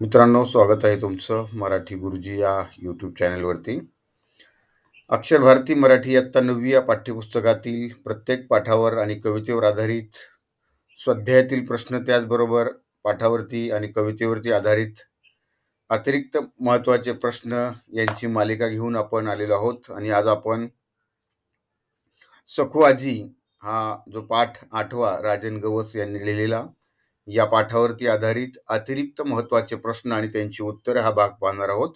मित्रांनो, स्वागत आहे तुमचं मराठी गुरुजी या यूट्यूब चॅनलवरती. अक्षर भारती मराठी इयत्ता 9वी या पाठ्यपुस्तकातील प्रत्येक पाठावर आणि कवितेवर आधारित स्वाध्यायातील प्रश्न, त्याचबरोबर पाठावरती आणि कवितेवरती आधारित अतिरिक्त महत्त्वाचे प्रश्न यांची मालिका घेऊन आपण आलेलो आहोत. आणि आज आपण सखू आजी हा जो पाठ 8वा राजन गवस यांनी लिहिलेला, या पाठावरती आधारित अतिरिक्त महत्त्वाचे प्रश्न आणि त्यांची उत्तरे हा भाग पाहणार आहोत.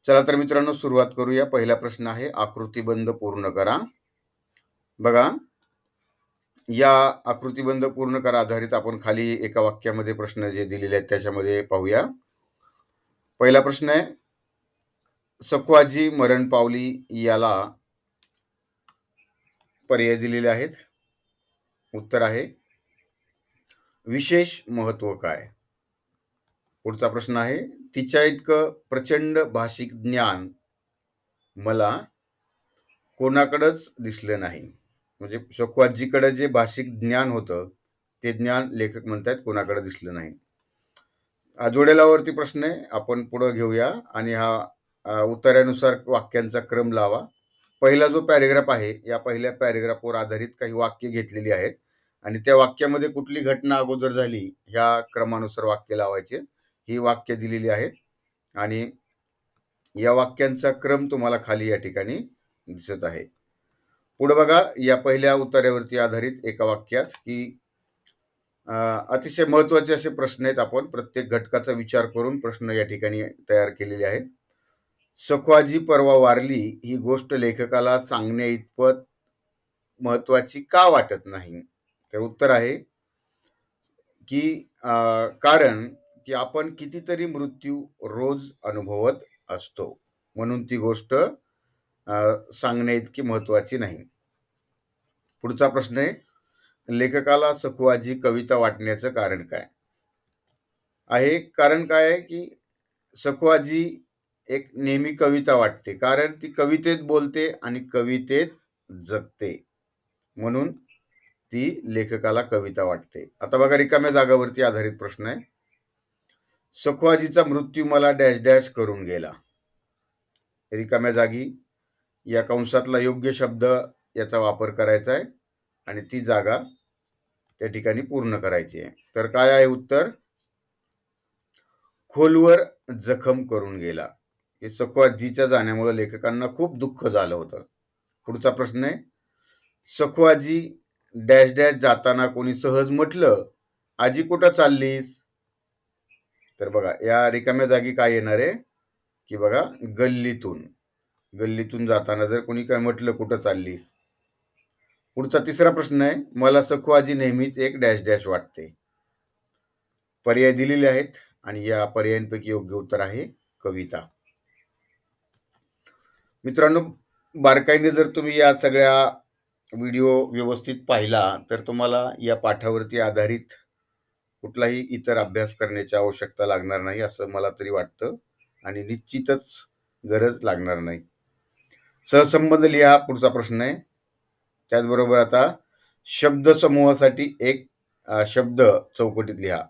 चला तर मित्रांनो, सुरुवात करूया. पहिला प्रश्न आहे, आकृतिबंध पूर्ण करा. बघा, या आकृतिबंध पूर्ण करा आधारित आपण खाली एका वाक्यामध्ये प्रश्न जे दिलेले आहेत त्याच्यामध्ये पाहूया. पहिला प्रश्न आहे, सखू आजी मरण पावली, याला पर्याय दिलेले आहेत. उत्तर आहे, विशेष महत्व काय. पुढचा प्रश्न आहे, तिच्या इतकं प्रचंड भाषिक ज्ञान मला कोणाकडेच दिसलं नाही. म्हणजे सखू आजीकडे जे भाषिक ज्ञान होतं ते ज्ञान लेखक म्हणतात कोणाकडे दिसलं नाही. जोड्यालावरती प्रश्न आहे, आपण पुढे घेऊया आणि हा उत्तरानुसार वाक्यांचा क्रम लावा. पहिला जो पॅरेग्राफ आहे, या पहिल्या पॅरेग्राफवर आधारित काही वाक्य घेतलेली आहेत आणि त्या वाक्यामध्ये कुठली घटना अगोदर झाली ह्या क्रमानुसार वाक्य लावायचे. ही वाक्य दिलेली आहेत आणि या वाक्यांचा क्रम तुम्हाला खाली या ठिकाणी दिसत आहे. पुढे बघा, या पहिल्या उत्तरावरती आधारित एका वाक्यात की अतिशय महत्त्वाचे असे प्रश्न आहेत. आपण प्रत्येक घटकाचा विचार करून प्रश्न या ठिकाणी तयार केलेले आहेत. सखू आजी परवा वारली ही गोष्ट लेखकाला सांगण्या इतपत महत्त्वाची का वाटत नाही. तर उत्तर आहे की कारण की आपण कितीतरी मृत्यू रोज अनुभवत असतो, म्हणून ती गोष्ट सांगण्या इतकी महत्त्वाची नाही. पुढचा प्रश्न आहे, लेखकाला सखू आजी कविता वाटण्याचं कारण काय आहे. कारण काय आहे की सखू आजी एक नेहमी कविता वाटते, कारण ती कवितेत बोलते आणि कवितेत जगते, म्हणून ती लेखकाला कविता वाटते. आता बघा, रिकाम्या जागावरती आधारित प्रश्न आहे, सखू आजीचा मृत्यू मला डॅश डॅश करून गेला. रिकाम्या जागी या कंसातला योग्य शब्द याचा वापर करायचा आहे आणि ती जागा त्या ठिकाणी पूर्ण करायची आहे. तर काय आहे उत्तर, खोलवर जखम करून गेला. हे सखू आजीच्या जाण्यामुळे लेखकांना खूप दुःख झालं होतं. पुढचा प्रश्न आहे, सखू आजी डॅश डॅश जाताना कोणी सहज म्हटलं, आजी कुठं चाललीस. तर बघा, या रिकाम्या जागी काय येणार आहे की बघा, गल्लीतून जाताना जर कोणी काय म्हटलं, कुठं चाललीस. पुढचा तिसरा प्रश्न आहे, मला सखू आजी नेहमीच एक डॅश डॅश वाटते. पर्याय दिलेले आहेत आणि या पर्यायांपैकी योग्य उत्तर आहे कविता. मित्रांनो, बारकाईने जर तुम्ही या सगळ्या व्हिडिओ व्यवस्थित पाहिला तर तुम्हाला या पाठावरती आधारित कुठलाही इतर अभ्यास करण्याची आवश्यकता लागणार नाही असं मला तरी वाटतं आणि निश्चितच गरज लागणार नाही. सहसंबंध लिहा, पुढचा प्रश्न आहे. त्याचबरोबर आता शब्द समूहासाठी एक शब्द चौकटीत लिहा.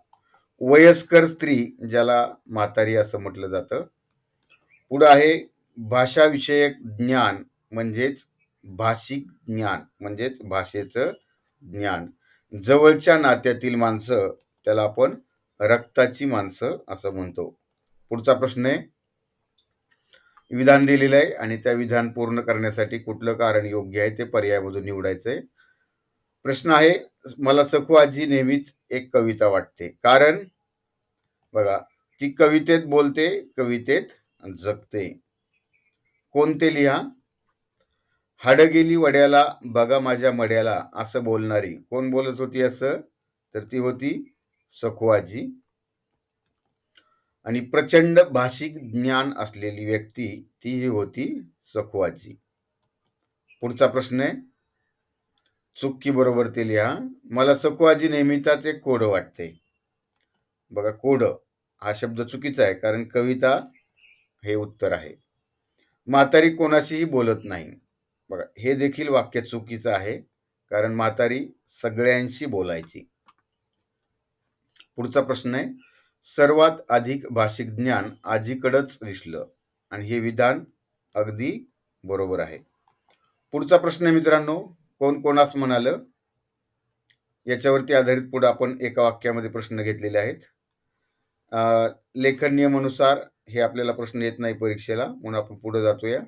वयस्कर स्त्री, ज्याला म्हातारी असं म्हटलं जातं. पुढे आहे भाषाविषयक ज्ञान म्हणजेच भाषिक ज्ञान म्हणजेच भाषेचं ज्ञान. जवळच्या नात्यातील माणसं, त्याला आपण रक्ताची माणसं असं म्हणतो. पुढचा प्रश्न आहे, विधान दिलेलं आहे आणि त्या विधान पूर्ण करण्यासाठी कुठलं कारण योग्य आहे ते पर्यायामधून निवडायचंय. प्रश्न आहे, मला सखू आजी नेहमीच एक कविता वाटते, कारण बघा, ती कवितेत बोलते, कवितेत जगते. कोणते लिहा. हाड गेली वड्याला, बघा माझ्या मड्याला, असं बोलणारी कोण बोलत होती असं, तर ती होती सखू आजी. आणि प्रचंड भाषिक ज्ञान असलेली व्यक्ती ती होती सखू आजी. पुढचा प्रश्न आहे, चुकी बरोबर ते लिहा. मला सखू आजी नेहमीचाच एक कोड वाटते. बघा, कोड हा शब्द चुकीचा आहे, कारण कविता हे उत्तर आहे. म्हातारी कोणाशीही बोलत नाही. बघा, हे देखील वाक्य चुकीचं आहे, कारण म्हातारी सगळ्यांशी बोलायची. पुढचा प्रश्न आहे, सर्वात अधिक भाषिक ज्ञान आजीकडंच दिसलं आणि हे विधान अगदी बरोबर आहे. पुढचा प्रश्न आहे मित्रांनो, कोण कोणास म्हणालं? याच्यावरती आधारित पुढे आपण एका वाक्यामध्ये प्रश्न घेतलेले आहेत. लेखन नियमानुसार हे आपल्याला प्रश्न येत नाही परीक्षेला, म्हणून आपण पुढे जातोया.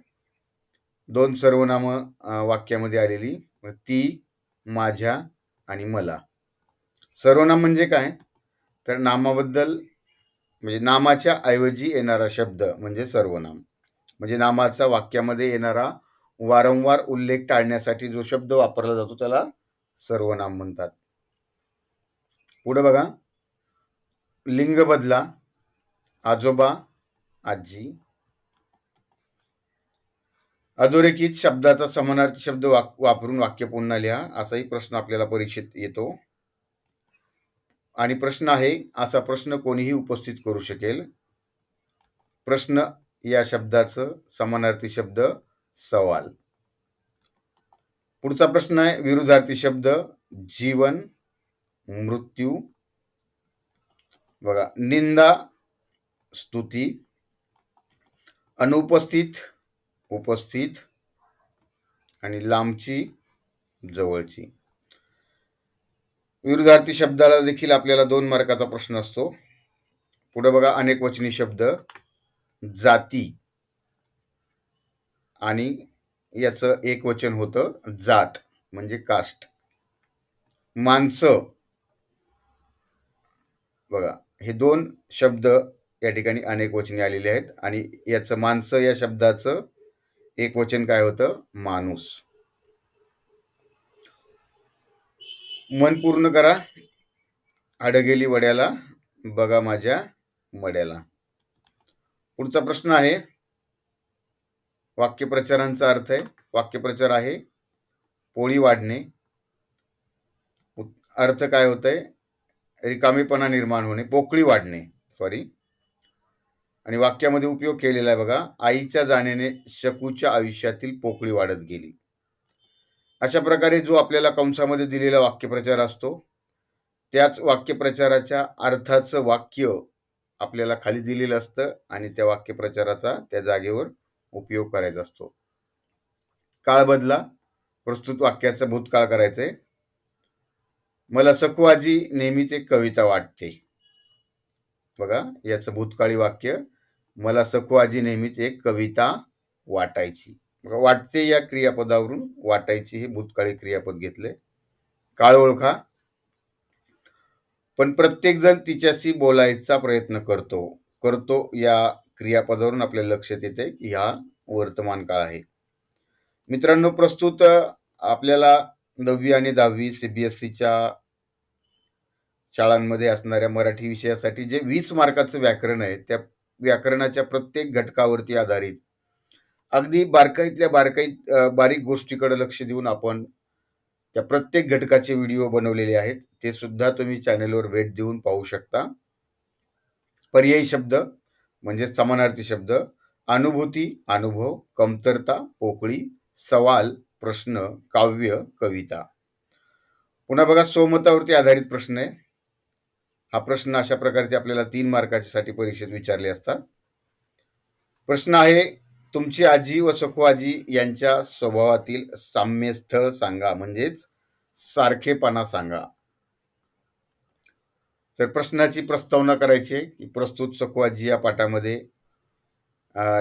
2 सर्वनामं वाक्यामध्ये आलेली, ती, माझ्या आणि मला. सर्वनाम म्हणजे काय? तर नामाबद्दल म्हणजे नामाच्या ऐवजी येणारा शब्द म्हणजे सर्वनाम. म्हणजे नामाचा वाक्यामध्ये येणारा वारंवार उल्लेख टाळण्यासाठी जो शब्द वापरला जातो त्याला सर्वनाम म्हणतात. पुढे बघा, लिंग बदला, आजोबा, आजी. अधोरेखित शब्दाचा समानार्थी शब्द वापरून वाक्य पुन्हा लिहा, असाही प्रश्न आपल्याला परीक्षेत येतो. आणि प्रश्न आहे, असा प्रश्न कोणीही उपस्थित करू शकेल. प्रश्न या शब्दाचं समानार्थी शब्द सवाल. पुढचा प्रश्न आहे, विरुद्धार्थी शब्द जीवन, मृत्यू. बघा, निंदा, स्तुती, अनुपस्थित, उपस्थित आणि लांबची, जवळची. विरुद्धार्थी शब्दाला देखील आपल्याला 2 मार्काचा प्रश्न असतो. पुढे बघा, अनेकवचनी शब्द, जाती आणि याचं एकवचन होतं जात म्हणजे कास्ट. माणसं, बघा हे 2 शब्द या ठिकाणी अनेकवचनी आलेले आहेत आणि याचं माणसं या शब्दाचं एकवचन काय होतं? माणूस. मन पूर्ण करा, अडगेली वड्याला, बघा माझ्या मड्याला. पुढचा प्रश्न आहे, वाक्यप्रचारांचा अर्थ आहे. वाक्यप्रचार आहे पोळी वाढणे. अर्थ काय होतंय? रिकामेपणा निर्माण होणे, पोकळी वाढणे, सॉरी. आणि वाक्यामध्ये उपयोग केलेला आहे बघा, आईच्या जाण्याने शकूच्या आयुष्यातील पोकळी वाढत गेली. अशा प्रकारे जो आपल्याला कंसामध्ये दिलेला वाक्यप्रचार असतो त्याच वाक्यप्रचाराच्या अर्थाचं वाक्य आपल्याला खाली दिलेलं असतं आणि त्या वाक्यप्रचाराचा त्या जागेवर उपयोग करायचा असतो. काळ बदला, प्रस्तुत वाक्याचं भूतकाळ करायचंय. मला सखू आजी नेहमीच एक कविता वाटते. बघा, याचं भूतकाळी वाक्य, मला सखू आजी नेहमीच एक कविता वाटायची. बघा, वाटते या क्रियापदावरून वाटायची हे भूतकाळी क्रियापद घेतले. काळ ओळखा, पण प्रत्येक जण तिच्याशी बोलायचा प्रयत्न करतो या क्रियापदावरून आपल्याला लक्षात येते की हा वर्तमान काळ आहे. मित्रांनो, प्रस्तुत आपल्याला 9वी आणि 10वी CBSEच्या शाळांमध्ये असणाऱ्या मराठी विषयासाठी जे 20 मार्काचं व्याकरण आहे त्या व्याकरणाच्या प्रत्येक घटकावरती आधारित अगदी बारकाईतल्या बारीक गोष्टीकडे लक्ष देऊन आपण त्या प्रत्येक घटकाचे व्हिडिओ बनवलेले आहेत. ते सुद्धा तुम्ही चॅनलवर भेट देऊन पाहू शकता. पर्यायी शब्द म्हणजे समानार्थी शब्द, अनुभूती, अनुभव, कमतरता, पोकळी, सवाल, प्रश्न, काव्य, कविता. पुन्हा बघा, स्वमतावरती आधारित प्रश्न आहे. हा प्रश्न अशा प्रकारचे आपल्याला 3 मार्कासाठी परीक्षेत विचारले असतात. प्रश्न आहे, तुमची आजी व सखू आजी यांच्या स्वभावातील साम्यस्थळ सांगा, म्हणजेच सारखेपणा सांगा. तर प्रश्नाची प्रस्तावना करायची आहे की प्रस्तुत सखू आजी या पाठामध्ये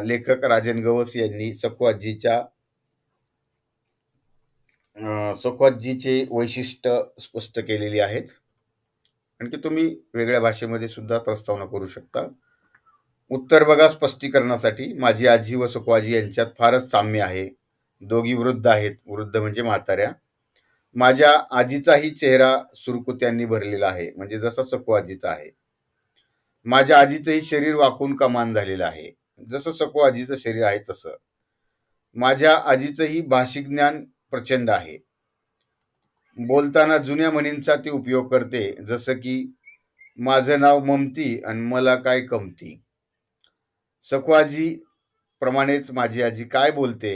लेखक राजन गवस यांनी सखू आजीचे वैशिष्ट्य स्पष्ट केलेली आहेत. आणखी तुम्ही वेगळ्या भाषेमध्ये सुद्धा प्रस्तावना करू शकता. उत्तर बघा, स्पष्टीकरणासाठी, माझी आजी व सखू आजी यांच्यात फारच साम्य आहे. दोघी वृद्ध आहेत, वृद्ध म्हणजे म्हाताऱ्या. माझ्या आजीचाही चेहरा सुरकुत्यांनी भरलेला आहे, म्हणजे जसा सखू आजीचा आहे. माझ्या आजीचंही शरीर वाकून कमान झालेलं आहे, जसं सखू आजीचं शरीर आहे तसं. माझ्या आजीचंही भाषिक ज्ञान प्रचंड आहे. बोलताना जुन्या म्हणींचा ती उपयोग करते, जसं की माझं नाव ममती आणि मला काय कमती. सखू आजी प्रमाणेच माझी आजी काय बोलते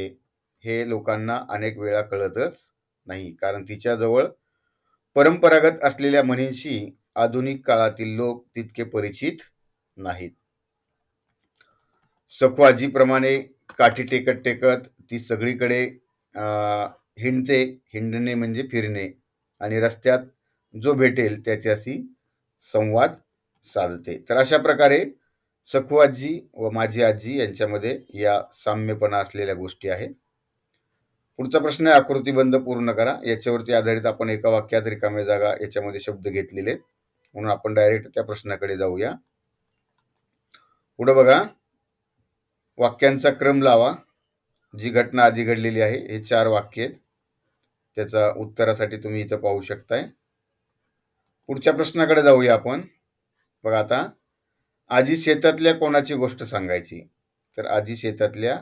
हे लोकांना अनेक वेळा कळतच नाही, कारण तिच्याजवळ परंपरागत असलेल्या म्हणींशी आधुनिक काळातील लोक तितके परिचित नाहीत. सखू आजीप्रमाणे काठी टेकत टेकत ती सगळीकडे हिंडते. हिंडणे म्हणजे फिरणे. आणि रस्त्यात जो भेटेल त्याच्याशी संवाद साधते. तर अशा प्रकारे सखू आजी व माझी आजी यांच्यामध्ये या साम्यपणा असलेल्या गोष्टी आहेत. पुढचा प्रश्न आहे, आकृतीबंध पूर्ण करा. याच्यावरती आधारित आपण एका वाक्यात रिकाम्या जागा याच्यामध्ये शब्द घेतलेले आहेत, म्हणून आपण डायरेक्ट त्या प्रश्नाकडे जाऊया. पुढे बघा, वाक्यांचा क्रम लावा. जी घटना आधी घडलेली आहे हे 4 वाक्य आहेत. त्याचा उत्तरासाठी तुम्ही इथं पाहू शकताय. पुढच्या प्रश्नाकडे जाऊया आपण. बघा आता, आजी शेतातल्या कोणाची गोष्ट सांगायची? तर आजी शेतातल्या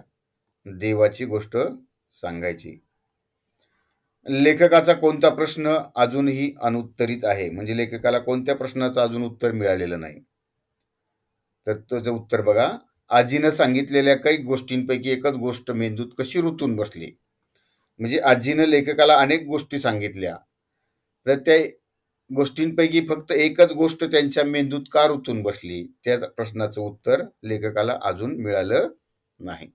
देवाची गोष्ट सांगायची. लेखकाचा कोणता प्रश्न अजूनही अनुत्तरित आहे? म्हणजे लेखकाला कोणत्या प्रश्नाचं अजून उत्तर मिळालेलं नाही? तर त्याचं उत्तर बघा, आजीनं सांगितलेल्या काही गोष्टींपैकी एकच गोष्ट मेंदूत कशी रुतून बसली? म्हणजे आजीनं लेखकाला अनेक गोष्टी सांगितल्या, तर त्या गोष्टींपैकी फक्त एकच गोष्ट त्यांच्या मेंदूत का रुतून बसली? त्या प्रश्नाचं उत्तर लेखकाला अजून मिळालं नाही.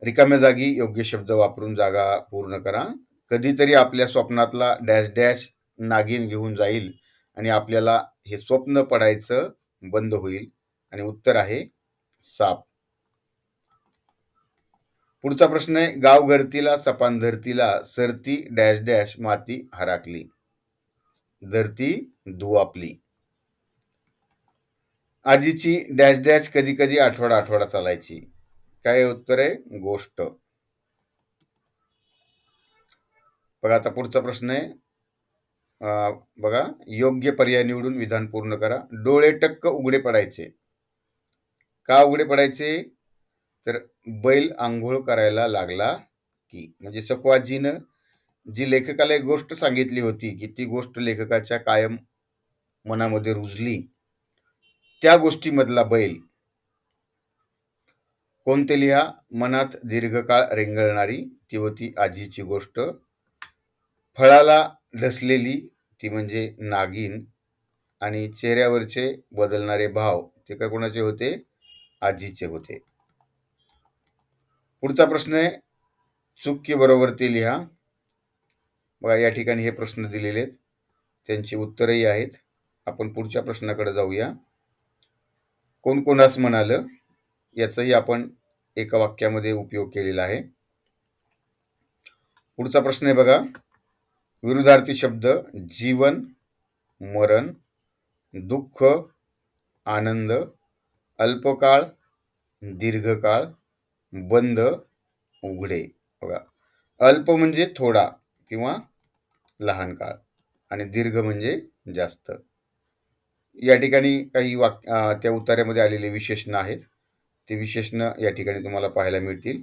रिकाम्या जागी योग्य शब्द वापरून जागा पूर्ण करा. कधीतरी आपल्या स्वप्नातला डॅश डॅश नागिन घेऊन जाईल आणि आपल्याला हे स्वप्न पडायचं बंद होईल. आणि उत्तर आहे साप. पुढचा प्रश्न आहे, गाव घरतीला सपान धरतीला सरती डॅश डॅश माती हराकली. धरती दुआपली. आजीची डॅश डॅश कधी कधी आठवडा आठवडा चालायची. काय उत्तर आहे? गोष्ट. बघा आता पुढचा प्रश्न आहे, बघा, योग्य पर्याय निवडून विधान पूर्ण करा. डोळे टक्क उघडे पडायचे. का उघडे पडायचे? तर बैल आंघोळ करायला लागला की. म्हणजे सखू आजीनं जी लेखकाला एक गोष्ट सांगितली होती की ती गोष्ट लेखकाच्या कायम मनामध्ये रुजली. त्या गोष्टीमधला बैल. कोणते लिहा? मनात दीर्घकाळ रेंगळणारी ती होती आजीची गोष्ट. फळाला ढसलेली ती म्हणजे नागिन. आणि चेहऱ्यावरचे बदलणारे भाव ते काय कोणाचे होते? आजीचे होते. पुढचा प्रश्न आहे, चूक की बरोबर ते लिहा. बघा या ठिकाणी हे प्रश्न दिलेले आहेत, त्यांची उत्तरही आहेत. आपण पुढच्या प्रश्नाकडे जाऊया. कोण कोणास म्हणालं याचाही आपण एका वाक्यामध्ये उपयोग केलेला आहे. पुढचा प्रश्न आहे बघा, विरुद्धार्थी शब्द जीवन, मरण, दुःख, आनंद, अल्पकाळ, दीर्घकाळ, बंद, उघडे. बघा, अल्प म्हणजे थोडा किंवा लहान काळ आणि दीर्घ म्हणजे जास्त. या ठिकाणी काही त्या उत्तरामध्ये आलेले विशेषण आहेत. ते विशेषण या ठिकाणी तुम्हाला पाहायला मिळतील.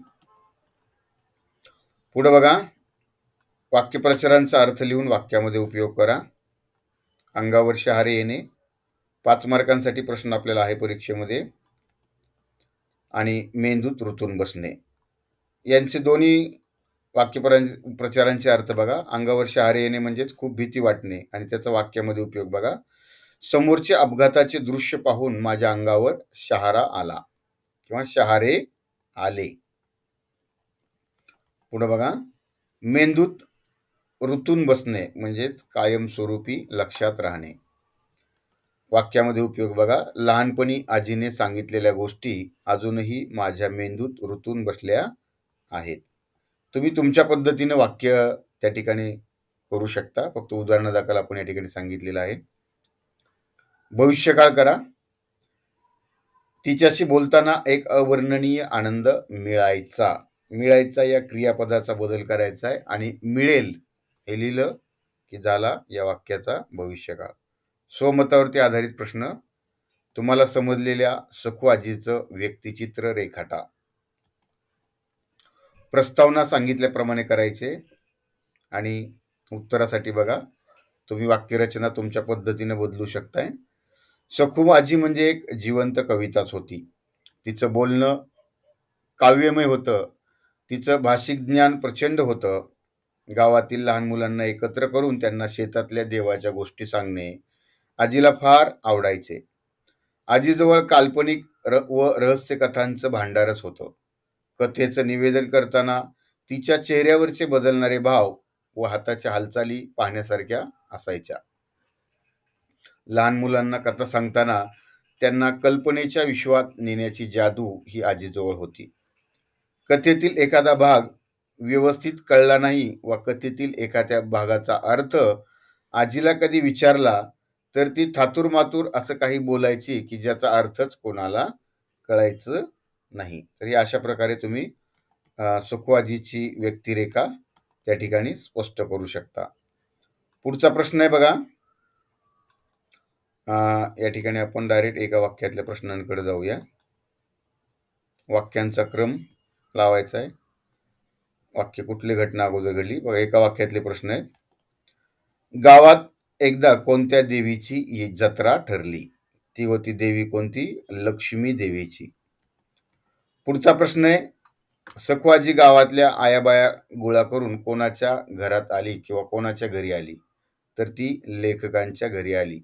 पुढे बघा, वाक्यप्रचारांचा अर्थ लिहून वाक्यामध्ये उपयोग करा. अंगावर शहारे येणे 5 मार्कांसाठी प्रश्न आपल्याला आहे परीक्षेमध्ये. आणि मेंदूत रुतून बसणे यांचे दोन्ही वाक्यप्रचारांचे अर्थ बघा. अंगावर शहारे येणे म्हणजेच खूप भीती वाटणे आणि त्याचा वाक्यामध्ये उपयोग बघा. समोरचे अपघाताचे दृश्य पाहून माझ्या अंगावर शहारा आला किंवा शहारे आले. पुढे बघा, मेंदूत रुतून बसणे म्हणजेच कायमस्वरूपी लक्षात राहणे. वाक्यामध्ये उपयोग बघा. लहानपणी आजीने सांगितलेल्या गोष्टी अजूनही माझ्या मेंदूत रुतून बसल्या आहेत. तुम्ही तुमच्या पद्धतीने वाक्य त्या ठिकाणी करू शकता, फक्त उदाहरणादाखल आपण या ठिकाणी सांगितलेलं आहे. भविष्यकाळ करा. तिच्याशी बोलताना एक अवर्णनीय आनंद मिळायचा. मिळायचा या क्रियापदाचा बदल करायचा आहे आणि मिळेल हे लिहिलं की झाला या वाक्याचा भविष्यकाळ. स्वमतावरती आधारित प्रश्न. तुम्हाला समजलेल्या सखू आजीचं व्यक्तिचित्र रेखाटा. प्रस्तावना सांगितल्याप्रमाणे करायचे आणि उत्तरासाठी बघा तुम्ही वाक्यरचना तुमच्या पद्धतीने बदलू शकताय. सखू आजी म्हणजे एक जिवंत कविताच होती. तिचं बोलणं काव्यमय होतं. तिचं भाषिक ज्ञान प्रचंड होतं. गावातील लहान मुलांना एकत्र करून त्यांना शेतातल्या देवाच्या गोष्टी सांगणे आजीला फार आवडायचे. आजीजवळ काल्पनिक व रहस्य कथांचं भांडारच होतं. कथेचं निवेदन करताना तिच्या चेहऱ्यावरचे बदलणारे भाव व हाताच्या हालचाली पाहण्यासारख्या असायच्या. लहान मुलांना कथा सांगताना त्यांना कल्पनेच्या विश्वात नेण्याची जादू ही आजीजवळ होती. कथेतील एखादा भाग व्यवस्थित कळला नाही व कथेतील एखाद्या भागाचा अर्थ आजीला कधी विचारला तर ती थातूरमातूर असं काही बोलायची की ज्याचा अर्थच कोणाला कळायचं नाही. तर हे अशा प्रकारे तुम्ही सुखवाजीची व्यक्तिरेखा त्या ठिकाणी स्पष्ट करू शकता. पुढचा प्रश्न आहे बघा. या ठिकाणी आपण डायरेक्ट एका वाक्यातल्या प्रश्नांकडे जाऊया. वाक्यांचा क्रम लावायचा आहे. वाक्य कुठली घटना अगोदर घडली बघा. एका वाक्यातले प्रश्न आहेत. गावात एकदा कोणत्या देवीची जत्रा ठरली? ती होती देवी कोणती? लक्ष्मी देवीची. पुढचा प्रश्न आहे. सखवाजी गावातल्या आयाबाया गोळा करून कोणाच्या घरात आली किंवा कोणाच्या घरी आली? तर ती लेखकांच्या घरी आली.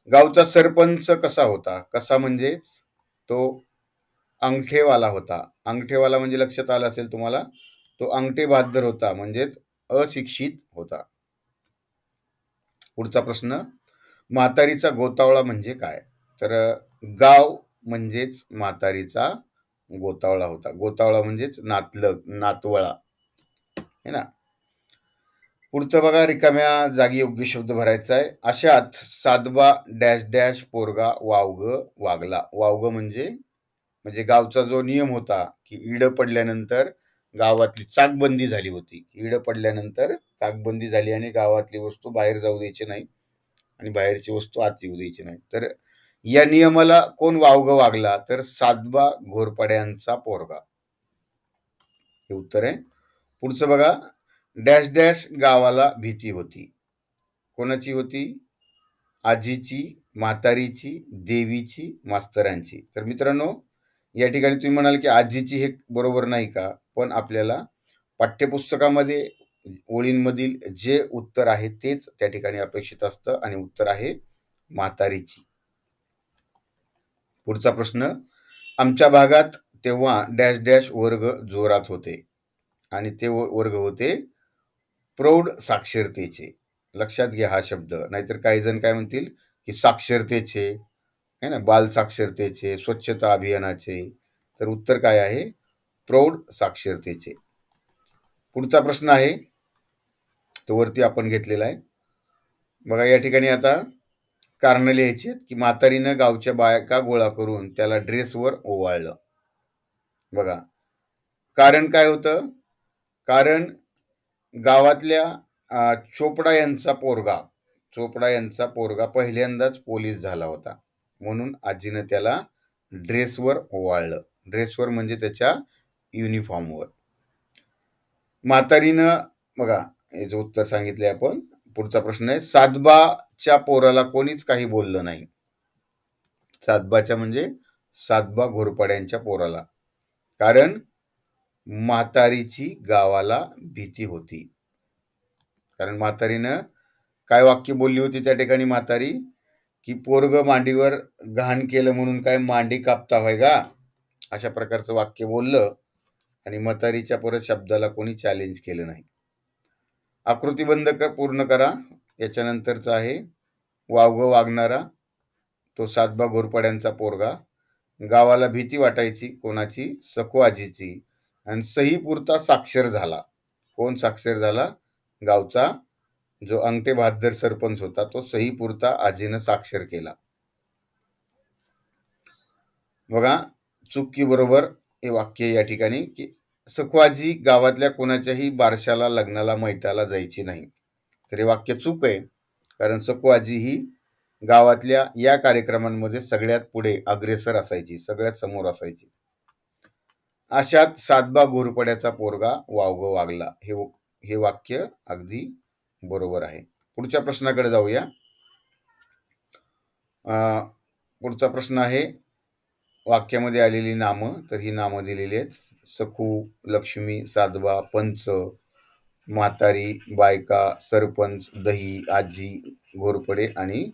गावचा सरपंच कसा होता? कसा म्हणजेच तो अंगठेवाला होता. अंगठेवाला म्हणजे लक्षात आलं असेल तुम्हाला, तो अंगठे बहाद्दर होता, म्हणजेच अशिक्षित होता. पुढचा प्रश्न. म्हातारीचा गोतावळा म्हणजे काय? तर गाव म्हणजेच म्हातारीचा गोतावळा होता. गोतावळा म्हणजेच नातवळा है ना. पुढचं बघा. रिकाम्या जागी योग्य शब्द भरायचा आहे. अशात सातबा डॅश डॅश पोरगा वावग वागला. वावग म्हणजे गावचा जो नियम होता की इडं पडल्यानंतर गावातली चाकबंदी झाली होती. इडं पडल्यानंतर चाकबंदी झाली आणि गावातली वस्तू बाहेर जाऊ द्यायची नाही आणि बाहेरची वस्तू आत येऊ द्यायची नाही. तर या नियमाला कोण वावग वागला? तर सातबा घोरपड्यांचा पोरगा. हे उत्तर आहे. पुढचं बघा. डॅश डॅश गावाला भीती होती. कोणाची होती? आजीची, म्हातारीची, देवीची, मास्तरांची. तर मित्रांनो, या ठिकाणी तुम्ही म्हणाल की आजीची हे बरोबर नाही का? पण आपल्याला पाठ्यपुस्तकामध्ये ओळींमधील जे उत्तर आहे तेच त्या ठिकाणी अपेक्षित असतं आणि उत्तर आहे म्हातारीची. पुढचा प्रश्न. आमच्या भागात तेव्हा डॅश डॅश वर्ग जोरात होते आणि ते वर्ग होते प्रौढ साक्षरतेचे. लक्षात घ्या हा शब्द, नाहीतर काही जण काय म्हणतील की साक्षरतेचे है ना, बाल साक्षरतेचे, स्वच्छता अभियानाचे. तर उत्तर काय आहे? प्रौढ साक्षरतेचे. पुढचा प्रश्न आहे तो वरती आपण घेतलेला आहे बघा. या ठिकाणी आता कारण लिहायची की म्हातारीनं गावच्या बायका गोळा करून त्याला ड्रेसवर ओवाळलं. बघा, कारण काय होतं? कारण गावातल्या चोपडा यांचा पोरगा पहिल्यांदाच पोलीस झाला होता, म्हणून आजीनं त्याला ड्रेसवर ओवाळलं. ड्रेसवर म्हणजे त्याच्या युनिफॉर्मवर. म्हातारीनं बघा याचं उत्तर सांगितले आपण. पुढचा प्रश्न आहे. सातबाच्या पोराला कोणीच काही बोललं नाही. सातबाच्या म्हणजे सातबा घोरपड्यांच्या पोराला. कारण म्हातारीची गावाला भीती होती. कारण म्हातारीनं काय वाक्य बोलली होती त्या ठिकाणी म्हातारी? की पोरग मांडीवर घाण केलं म्हणून काय मांडी कापता होय का? अशा प्रकारचं वाक्य बोललं आणि म्हातारीच्या परत शब्दाला कोणी चॅलेंज केलं नाही. आकृतीबंध पूर्ण करा. याच्यानंतरचा आहे वावग वागणारा, तो सातबा घोरपड्यांचा पोरगा. गावाला भीती वाटायची, कोणाची? सखवाजीची. आणि सही पुरता साक्षर झाला. कोण साक्षर झाला? गावचा जो अंगठे बहाद्दर सरपंच होता, तो सही पुरता आजीनं साक्षर केला. बघा, चुकी बरोबर हे वाक्य या ठिकाणी की सखवाजी गावातल्या कोणाच्याही बारशाला, लग्नाला, मैताला जायची नाही. तर हे वाक्य चूक आहे. कारण सखवाजी ही गावातल्या या कार्यक्रमांमध्ये सगळ्यात पुढे अग्रेसर असायची, सगळ्यात समोर असायची. अशात सातबा घोरपड्याचा पोरगा वावग वागला. हे वाक्य अगदी बरोबर आहे. पुढच्या प्रश्नाकडे जाऊया. पुढचा प्रश्न आहे वाक्यामध्ये आलेली नामं. तर ही नामं दिलेली आहेत. सखू, लक्ष्मी, सातबा, पंच, म्हातारी, बायका, सरपंच, दही, आजी, घोरपडे आणि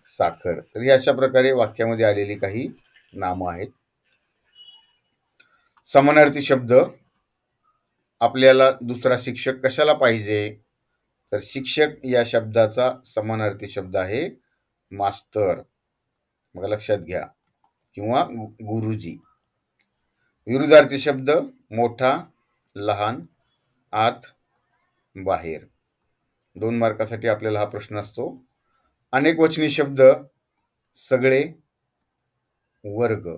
साखर. तर ही अशा प्रकारे वाक्यामध्ये आलेली काही नामं आहेत. समानार्थी शब्द. आपल्याला दुसरा शिक्षक कशाला पाहिजे? तर शिक्षक या शब्दाचा समानार्थी शब्द आहे मास्तर. मग लक्षात घ्या. किंवा गुरुजी. विरुद्धार्थी शब्द मोठा, लहान, आत, बाहेर. 2 मार्कासाठी आपल्याला हा प्रश्न असतो. अनेक वचनी शब्द सगळे, वर्ग.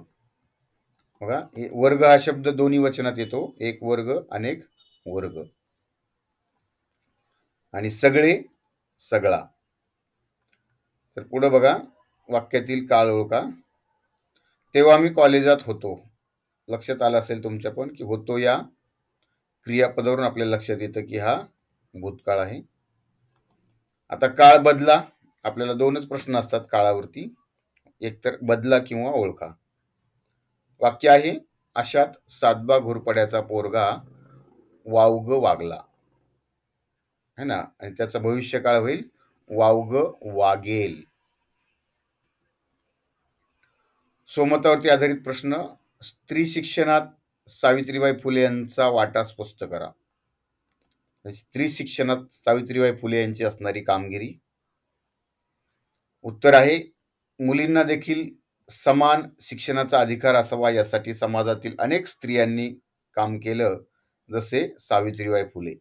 बघा, वर्ग हा शब्द दोन्ही वचनात येतो. एक वर्ग, अनेक वर्ग. आणि सगळे, सगळा. तर पुढे बघा, वाक्यातील काळ ओळखा. तेव्हा मी कॉलेजात होतो. लक्षात आलं असेल तुमच्या पण की होतो या क्रियापदावरून आपल्याला लक्षात येतं की हा भूतकाळ आहे. आता काळ बदला. आपल्याला 2च प्रश्न असतात काळावरती. एकतर बदला किंवा ओळखा. वाक्य आहे, अशात सातबा घोरपड्याचा पोरगा वावग वागला. है ना? आणि त्याचा भविष्यकाळ होईल वावग वागेल. स्वमतावरती आधारित प्रश्न. स्त्री शिक्षणात सावित्रीबाई फुले यांचा वाटा स्पष्ट करा. स्त्री शिक्षणात सावित्रीबाई फुले यांची असणारी कामगिरी. उत्तर आहे, मुलींना देखील समान शिक्षणाचा अधिकार असावा यासाठी समाजातील अनेक स्त्रियांनी काम केलं, जसे सावित्रीबाई फुले.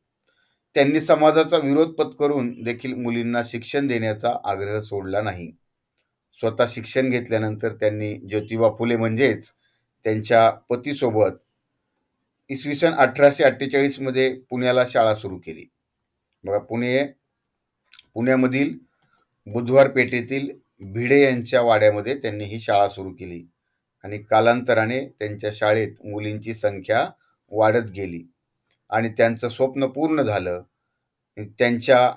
त्यांनी समाजाचा विरोध पत्करून देखील मुलींना शिक्षण देण्याचा आग्रह सोडला नाही. स्वतः शिक्षण घेतल्यानंतर त्यांनी ज्योतिबा फुले म्हणजेच त्यांच्या पतीसोबत इसवी सन 1848 मध्ये पुण्याला शाळा सुरू केली. बघा, पुण्यामधील बुधवार पेठेतील भिडे यांच्या वाड्यामध्ये त्यांनी ही शाळा सुरू केली आणि कालांतराने त्यांच्या शाळेत मुलींची संख्या वाढत गेली आणि त्यांचं स्वप्न पूर्ण झालं. त्यांच्या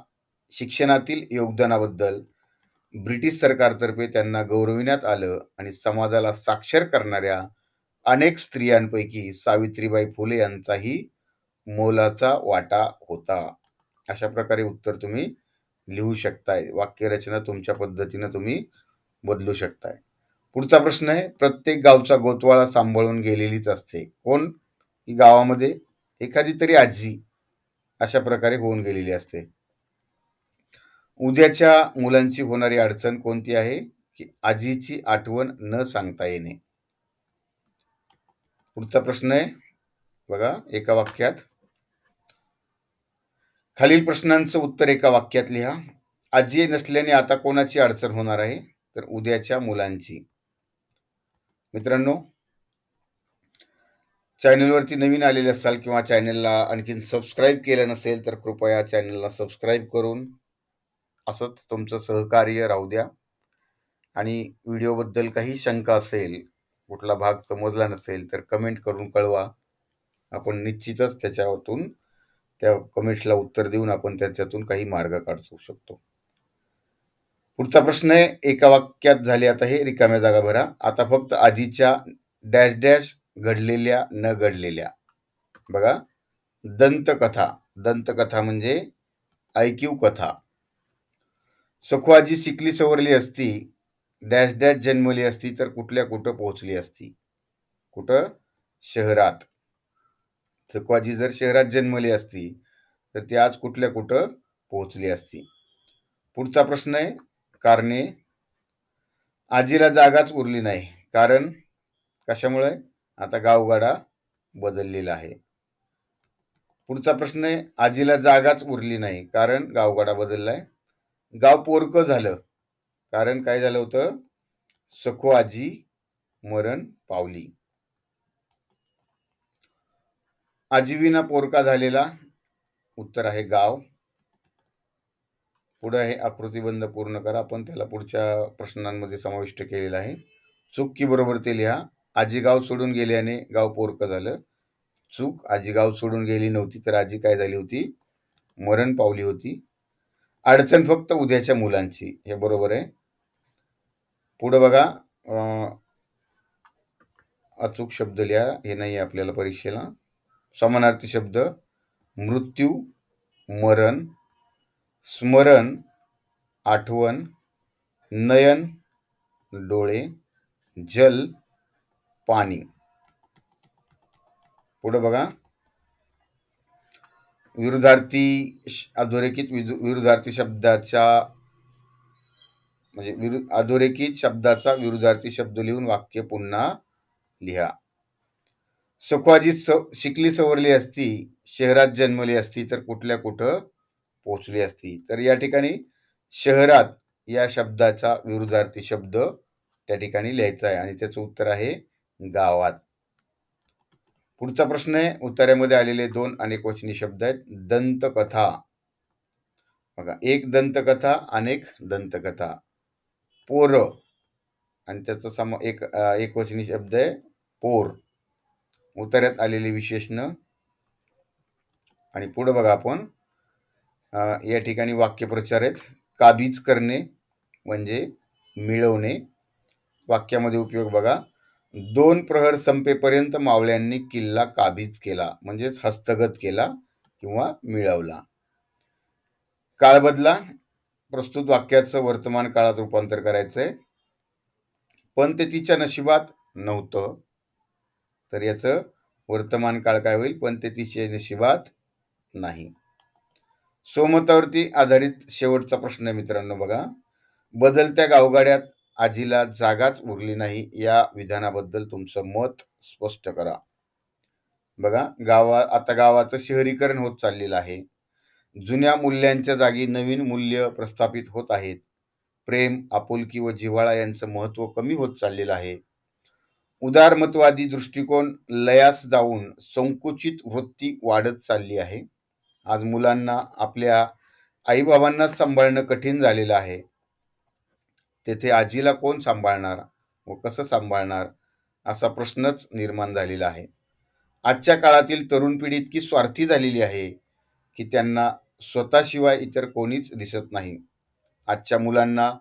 शिक्षणातील योगदानाबद्दल ब्रिटिश सरकारतर्फे त्यांना गौरविण्यात आलं आणि समाजाला साक्षर करणाऱ्या अनेक स्त्रियांपैकी सावित्रीबाई फुले यांचाही मोलाचा वाटा होता. अशा प्रकारे उत्तर तुम्ही लिहू शकताय. वाक्यरचना तुमच्या पद्धतीनं तुम्ही बदलू शकताय. पुढचा प्रश्न आहे, प्रत्येक गावचा गोतवाळा सांभाळून गेलेलीच असते. कोण? की गावामध्ये एखादी तरी आजी अशा प्रकारे होऊन गेलेली असते. उद्याच्या मुलांची होणारी अडचण कोणती आहे? की आजीची आठवण न सांगता येणे. पुढचा प्रश्न आहे बघा, एका वाक्यात. खालील प्रश्नांचं उत्तर एका वाक्यात लिहा. आजी नसल्याने आता कोणाची अडचण होणार आहे? तर उद्याच्या मुलांची. मित्रांनो, चॅनलवरती नवीन आलेले असाल किंवा चॅनलला आणखीन सबस्क्राईब केलं नसेल तर कृपया चॅनलला सबस्क्राईब करून असंच तुमचं सहकार्य राहू द्या. आणि व्हिडिओबद्दल काही शंका असेल, कुठला भाग समजला नसेल तर कमेंट करून कळवा. आपण निश्चितच त्याच्यातून त्या कमेंट्सला उत्तर देऊन आपण त्याच्यातून काही मार्ग काढू शकतो. पुढचा प्रश्न आहे, एका वाक्यात झाले आता हे रिकाम्या जागा भरा. आता फक्त आजीच्या डॅश डॅश घडलेल्या न घडलेल्या. बघा, दंतकथा. दंतकथा म्हणजे ऐकीव कथा. सखू शिकली सवरली असती, डॅश डॅश जन्मली असती तर कुठं पोहोचली असती? कुठं? शहरात. सखू जर शहरात जन्मली असती तर ती आज कुठं पोहोचली असती. पुढचा प्रश्न आहे, कारणे. आजीला जागाच उरली नाही. कारण कशामुळे? आता गावगाडा बदललेला आहे. पुढचा प्रश्न आहे, आजीला जागाच उरली नाही कारण गावगाडा बदललाय. गाव पोरकं झालं कारण काय झालं होतं? सखू आजी मरण पावली. आजीविना पोरका झालेला. उत्तर आहे गाव. पुढे आहे आकृतिबंध पूर्ण करा. आपण त्याला पुढच्या प्रश्नांमध्ये समाविष्ट केलेला आहे. चूक की बरोबर ते लिहा. आजी गाव सोडून गेल्याने गाव पोरकं झालं. चूक, आजी गाव सोडून गेली नव्हती तर आजी काय झाली होती? मरण पावली होती. अडचण फक्त उद्याच्या मुलांची, हे बरोबर आहे. पुढे बघा, अचूक शब्द लिहा, हे नाही आपल्याला परीक्षेला. समानार्थी शब्द, मृत्यू, मरण, स्मरण, आठवण, नयन, डोळे, जल, पाणी. पुढे बघा, अधोरेखित विरुद्धार्थी शब्दाच्या म्हणजे अधोरेखित शब्दाचा विरुद्धार्थी शब्द लिहून वाक्य पुन्हा लिहा. सुखवाजी शिकली सवरली असती, शहरात जन्मली असती तर कुठल्या कुठं पोहोचली असती. तर या ठिकाणी शहरात या शब्दाचा विरुद्धार्थी शब्द त्या ठिकाणी लिहायचा आहे आणि त्याचं उत्तर आहे गावात. पुढचा प्रश्न आहे, उत्तरामध्ये आलेले 2 अनेकवचनी शब्द आहेत. दंतकथा. बघा, एक दंतकथा, अनेक दंतकथा. पोर आणि त्याचा एकवचनी शब्द आहे पोर. उत्तरात आलेले विशेषण. आणि पुढे बघा आपण या ठिकाणी वाक्यप्रचार आहेत. काबीज करणे म्हणजे मिळवणे. वाक्यामध्ये उपयोग बघा, 2 प्रहर संपेपर्यंत मावळ्यांनी किल्ला काबीज केला म्हणजेच हस्तगत केला किंवा मिळवला. काळ बदला. प्रस्तुत वाक्याचं वर्तमान काळात रूपांतर करायचंय. पण ते तिच्या नशिबात नव्हतं. तर याचं वर्तमान काळ काय होईल? पण ते तिच्या नशिबात नाही. स्वमतावरती आधारित शेवटचा प्रश्न आहे मित्रांनो. बघा, बदलत्या गावगाड्यात आजीला जागाच उरली नाही या विधानाबद्दल तुमचं मत स्पष्ट करा. बघा, आता गावाचं शहरीकरण होत चाललेलं आहे. जुन्या मूल्यांच्या जागी नवीन मूल्य प्रस्थापित होत आहेत. प्रेम, आपुलकी व जिव्हाळा यांचं महत्त्व कमी होत चाललेलं आहे. उदारमतवादी दृष्टिकोन लयास जाऊन संकुचित वृत्ती वाढत चालली आहे. आज मुलांना आपल्या आईबाबांनाच सांभाळणं कठीण झालेलं आहे. तेथे आजीला कोण सांभाळणार व कसं सांभाळणार असा प्रश्नच निर्माण झालेला आहे. आजच्या काळातील तरुण पिढी इतकी स्वार्थी झालेली आहे की त्यांना स्वतःशिवाय इतर कोणीच दिसत नाही. आजच्या मुलांना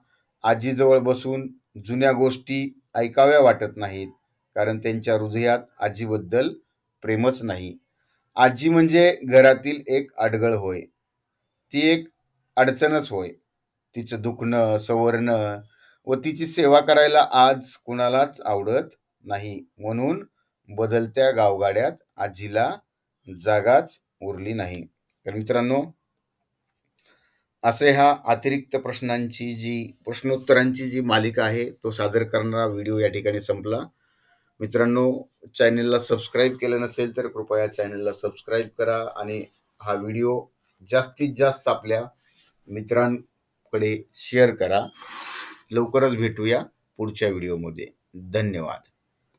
आजीजवळ बसून जुन्या गोष्टी ऐकाव्या वाटत नाहीत, कारण त्यांच्या हृदयात आजीबद्दल प्रेमच नाही. आजी म्हणजे घरातील एक अडगळ होय. ती एक अडचणच होय. तिचं दुखणं, सवरणं व तिची सेवा करायला आज कुणालाच आवडत नाही. म्हणून बदलत्या गावगाड्यात आजीला जागाच उरली नाही. तर मित्रांनो, असे हा अतिरिक्त प्रश्नोत्तरांची जी मालिका आहे तो सादर करणारा व्हिडिओ या ठिकाणी संपला. मित्रांनो, चॅनलला सबस्क्राईब केलं नसेल तर कृपया चॅनलला सबस्क्राईब करा आणि हा व्हिडिओ जास्तीत जास्त आपल्या मित्रांकडे शेअर करा. लवकरच भेटूया पुढच्या व्हिडिओमध्ये. धन्यवाद.